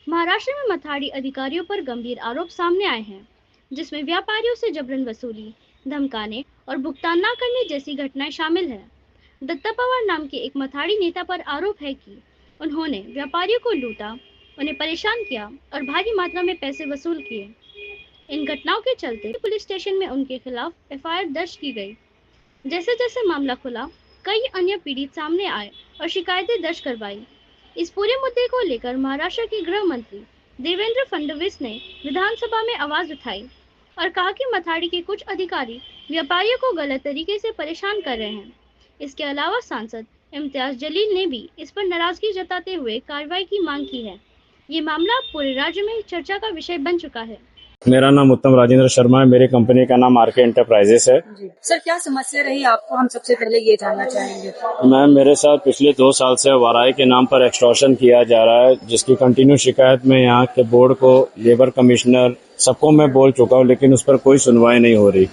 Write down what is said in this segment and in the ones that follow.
महाराष्ट्र में मथाड़ी अधिकारियों पर गंभीर आरोप सामने आए हैं, जिसमें व्यापारियों से जबरन वसूली, धमकाने और भुगतान न करने जैसी घटनाएं शामिल हैं। दत्ता पवार नाम के एक मथाड़ी नेता पर आरोप है कि उन्होंने व्यापारियों को लूटा, उन्हें परेशान किया और भारी मात्रा में पैसे वसूल किए। इन घटनाओं के चलते पुलिस स्टेशन में उनके खिलाफ एफआईआर दर्ज की गई। जैसे जैसे मामला खुला, कई अन्य पीड़ित सामने आए और शिकायतें दर्ज करवाई। इस पूरे मुद्दे को लेकर महाराष्ट्र के गृह मंत्री देवेंद्र फडणवीस ने विधानसभा में आवाज उठाई और कहा कि मथाड़ी के कुछ अधिकारी व्यापारियों को गलत तरीके से परेशान कर रहे हैं। इसके अलावा सांसद इम्तियाज जलील ने भी इस पर नाराजगी जताते हुए कार्रवाई की मांग की है। ये मामला पूरे राज्य में चर्चा का विषय बन चुका है। मेरा नाम उत्तम राजेंद्र शर्मा है। मेरी कंपनी का नाम आरके एंटरप्राइजेस है। जी सर, क्या समस्या रही आपको, हम सबसे पहले ये जानना चाहेंगे। मैम, मेरे साथ पिछले 2 साल से वाराई के नाम पर एक्सटॉर्शन किया जा रहा है, जिसकी कंटिन्यू शिकायत मैं यहाँ के बोर्ड को, लेबर कमिश्नर, सबको मैं बोल चुका हूँ, लेकिन उस पर कोई सुनवाई नहीं हो रही।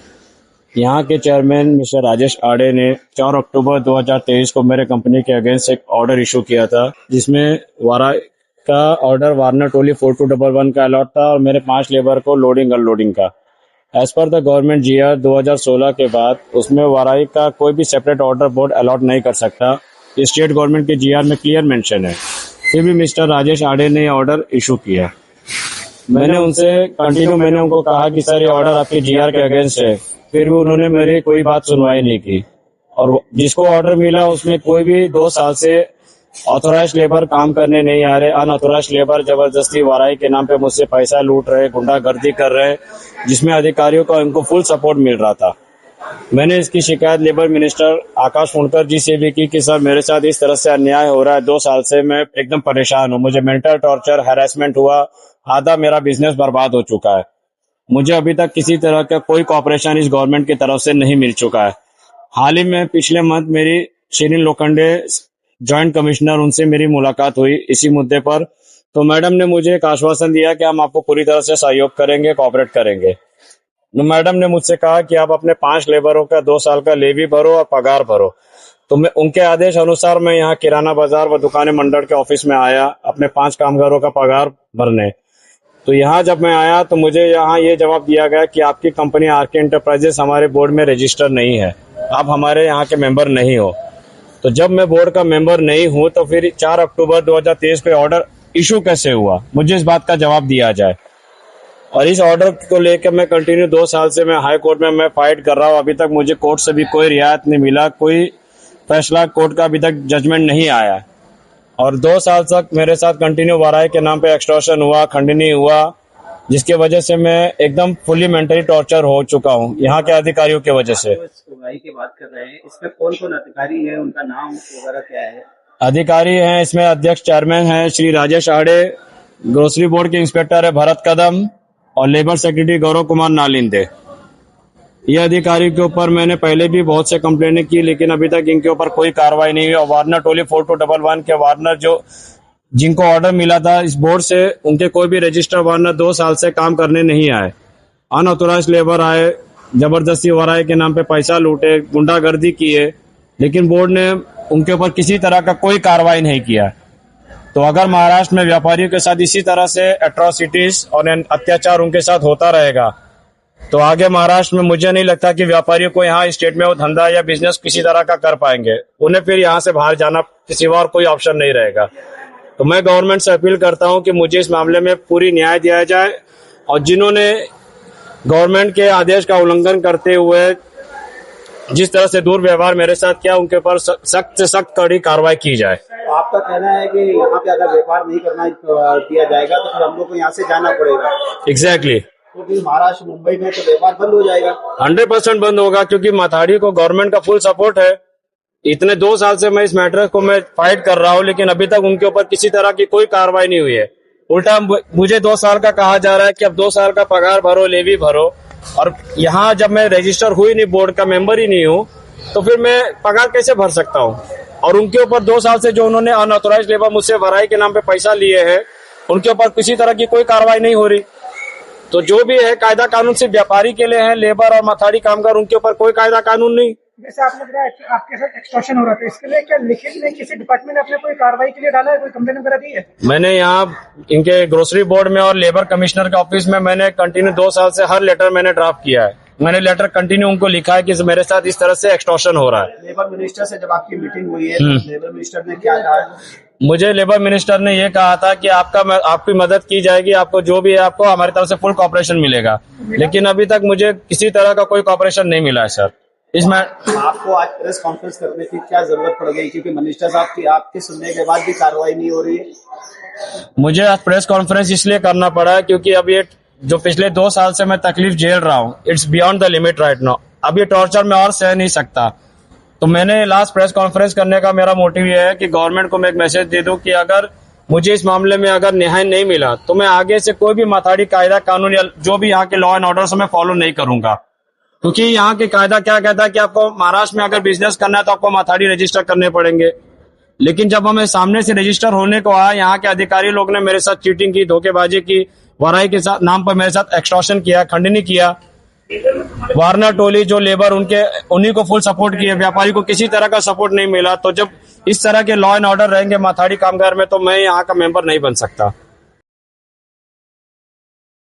यहाँ के चेयरमैन मिस्टर राजेश आड़े ने 4 अक्टूबर 2023 को मेरे कंपनी के अगेंस्ट एक ऑर्डर इशू किया था, जिसमें वाराई का ऑर्डर वार्नर टोली 4211 का अलॉट था और मेरे 5 लेबर को लोडिंग अनलोडिंग का। एज पर द गवर्नमेंट जीआर 2016 के बाद उसमें वाराई का कोई भी सेपरेट ऑर्डर बोर्ड अलॉट नहीं कर सकता। स्टेट गवर्नमेंट के जीआर में क्लियर मेंशन है। फिर भी मिस्टर राजेश आड़े ने ऑर्डर इशू किया। मैंने उनको कहा कि सर, ये ऑर्डर आपके जीआर के अगेंस्ट है। फिर भी उन्होंने मेरी कोई बात सुनवाई नहीं की और जिसको ऑर्डर मिला उसमें कोई भी 2 साल से ऑथोराइज लेबर काम करने नहीं आ रहे। अनऑथोराइज लेबर जबरदस्ती वाराई के नाम पे मुझसे पैसा लूट रहे, गुंडागर्दी कर रहे, जिसमें अधिकारियों का उनको फुल सपोर्ट मिल रहा था। मैंने इसकी शिकायत लेबर मिनिस्टर आकाश फुंडकर जी से भी की कि सर, मेरे साथ इस तरह से अन्याय हो रहा है। 2 साल से मैं एकदम परेशान हूँ। मुझे मेंटल टॉर्चर, हैरेसमेंट हुआ, आधा मेरा बिजनेस बर्बाद हो चुका है। मुझे अभी तक किसी तरह का कोई कॉपरेशन इस गवर्नमेंट की तरफ से नहीं मिल चुका है। हाल ही में पिछले मंथ मेरी शिरीन लोखंडे जॉइंट कमिश्नर, उनसे मेरी मुलाकात हुई इसी मुद्दे पर। तो मैडम ने मुझे एक आश्वासन दिया कि हम आपको पूरी तरह से सहयोग करेंगे, कोऑपरेट करेंगे। तो मैडम ने मुझसे कहा कि आप अपने 5 लेबरों का 2 साल का लेवी भरो और पगार भरो। तो मैं उनके आदेश अनुसार मैं यहाँ किराना बाजार व दुकानें मंडल के ऑफिस में आया अपने 5 कामगारों का पगार भरने। तो यहाँ जब मैं आया तो मुझे यहाँ ये जवाब दिया गया कि आपकी कंपनी आरके एंटरप्राइजेस हमारे बोर्ड में रजिस्टर नहीं है, आप हमारे यहाँ के मेंबर नहीं हो। तो जब मैं बोर्ड का मेंबर नहीं हूं तो फिर 4 अक्टूबर 2023 को ऑर्डर इशू कैसे हुआ, मुझे इस बात का जवाब दिया जाए। और इस ऑर्डर को लेकर मैं कंटिन्यू 2 साल से मैं हाई कोर्ट में मैं फाइट कर रहा हूं। अभी तक मुझे कोर्ट से भी कोई रियायत नहीं मिला, कोई फैसला कोर्ट का अभी तक जजमेंट नहीं आया। और 2 साल तक मेरे साथ कंटिन्यू वाराई के नाम पे एक्सटॉर्शन हुआ, खंडनी हुआ, जिसके वजह से मैं एकदम फुली मेंटली टॉर्चर हो चुका हूँ यहाँ के अधिकारियों की वजह से। की बात कर रहे हैं, इसमें कौन कौन अधिकारी है, उनका नाम वगैरह क्या है? अधिकारी हैं इसमें अध्यक्ष चेयरमैन हैं श्री राजेश आड़े, ग्रोसरी बोर्ड के इंस्पेक्टर है भरत कदम और लेबर सेक्रेटरी गौरव कुमार नालिंदे। ये अधिकारी के ऊपर मैंने पहले भी बहुत से कंप्लेनें की, लेकिन अभी तक इनके ऊपर कोई कार्रवाई नहीं हुई। और वार्नर टोली 4211 के वार्नर जिनको ऑर्डर मिला था इस बोर्ड से, उनके कोई भी रजिस्टर वार्नर 2 साल से काम करने नहीं आए। अनऑथोराइज लेबर आए, जबरदस्ती वाराई के नाम पे पैसा लूटे, गुंडागर्दी किए, लेकिन बोर्ड ने उनके ऊपर किसी तरह का कोई कार्रवाई नहीं किया। तो अगर महाराष्ट्र में व्यापारियों के साथ इसी तरह से एट्रोसिटीज और अत्याचार उनके साथ होता रहेगा तो आगे महाराष्ट्र में मुझे नहीं लगता कि व्यापारियों को यहाँ स्टेट में वो धंधा या बिजनेस किसी तरह का कर पाएंगे। उन्हें फिर यहाँ से बाहर जाना किसी और कोई ऑप्शन नहीं रहेगा। तो मैं गवर्नमेंट से अपील करता हूँ कि मुझे इस मामले में पूरी न्याय दिया जाए और जिन्होंने गवर्नमेंट के आदेश का उल्लंघन करते हुए जिस तरह से दुर्व्यवहार मेरे साथ किया, उनके ऊपर सख्त से सख्त कड़ी कार्रवाई की जाए। आपका कहना है कि यहाँ पे अगर व्यापार नहीं करना दिया जाएगा तो फिर हम लोग को यहाँ से जाना पड़ेगा। एग्जैक्टली। तो फिर महाराष्ट्र, मुंबई में तो व्यापार बंद हो जाएगा। 100% बंद होगा, क्योंकि मथाड़ी को गवर्नमेंट का फुल सपोर्ट है। इतने 2 साल से मैं इस मैटर को मैं फाइट कर रहा हूँ, लेकिन अभी तक उनके ऊपर किसी तरह की कोई कार्रवाई नहीं हुई है। उल्टा मुझे 2 साल का कहा जा रहा है कि अब 2 साल का पगार भरो, लेवी भरो। और यहाँ जब मैं रजिस्टर हुई नहीं, बोर्ड का मेंबर ही नहीं हूँ, तो फिर मैं पगार कैसे भर सकता हूँ? और उनके ऊपर 2 साल से जो उन्होंने अनऑथोराइज लेबर मुझसे वाराई के नाम पे पैसा लिए हैं, उनके ऊपर किसी तरह की कोई कार्रवाई नहीं हो रही। तो जो भी है कायदा कानून सिर्फ व्यापारी के लिए है, लेबर और मथाड़ी कामगार उनके ऊपर कोई कायदा कानून नहीं। जैसे आपने बताया आपके साथ एक्सटॉर्शन हो रहा था, इसके लिए क्या लिखित में किसी डिपार्टमेंट ने अपने कोई कार्रवाई के लिए डाला है, कोई कंप्लेन वगैरह दी है? मैंने यहाँ इनके ग्रोसरी बोर्ड में और लेबर कमिश्नर के ऑफिस में मैंने कंटिन्यू 2 साल से हर लेटर मैंने ड्राफ्ट किया है। मैंने लेटर कंटिन्यू उनको लिखा है कि मेरे साथ इस तरह से एक्सटॉर्शन हो रहा है। लेबर मिनिस्टर से जब आपकी मीटिंग हुई है तो लेबर मिनिस्टर ने क्या कहा? मुझे लेबर मिनिस्टर ने ये कहा था कि आपकी मदद की जाएगी, आपको जो भी है आपको हमारी तरफ से फुल कॉपरेशन मिलेगा, लेकिन अभी तक मुझे किसी तरह का कोई कॉपरेशन नहीं मिला है सर। इसमें आपको आज प्रेस कॉन्फ्रेंस करने की क्या जरूरत पड़ गई, क्योंकि मिनिस्टर साहब की आपके सुनने के बाद भी कार्रवाई नहीं हो रही है? मुझे आज प्रेस कॉन्फ्रेंस इसलिए करना पड़ा है क्योंकि अब ये जो पिछले 2 साल से मैं तकलीफ झेल रहा हूँ, it's beyond the limit right now. अब ये टॉर्चर मैं और सह नहीं सकता, तो मैंने लास्ट प्रेस कॉन्फ्रेंस करने का मेरा मोटिव ये है कि गवर्नमेंट को मैं एक मैसेज दे दूं कि अगर मुझे इस मामले में अगर न्याय नहीं मिला तो मैं आगे से कोई भी माथाड़ी कायदा कानून या जो भी यहाँ के लॉ एंड ऑर्डर से मैं फॉलो नहीं करूंगा। क्योंकि यहाँ के कायदा क्या कहता है कि आपको महाराष्ट्र में अगर बिजनेस करना है तो आपको माथाड़ी रजिस्टर करने पड़ेंगे, लेकिन जब हमें सामने से रजिस्टर होने को आया, यहाँ के अधिकारी लोग ने मेरे साथ चीटिंग की, धोखेबाजी की, वाराई के साथ नाम पर मेरे साथ एक्सटॉर्शन किया, खंडनी किया। वारना टोली जो लेबर उन्हीं को फुल सपोर्ट किया, व्यापारी को किसी तरह का सपोर्ट नहीं मिला। तो जब इस तरह के लॉ एंड ऑर्डर रहेंगे माथाड़ी कामगार में तो मैं यहाँ का मेंबर नहीं बन सकता।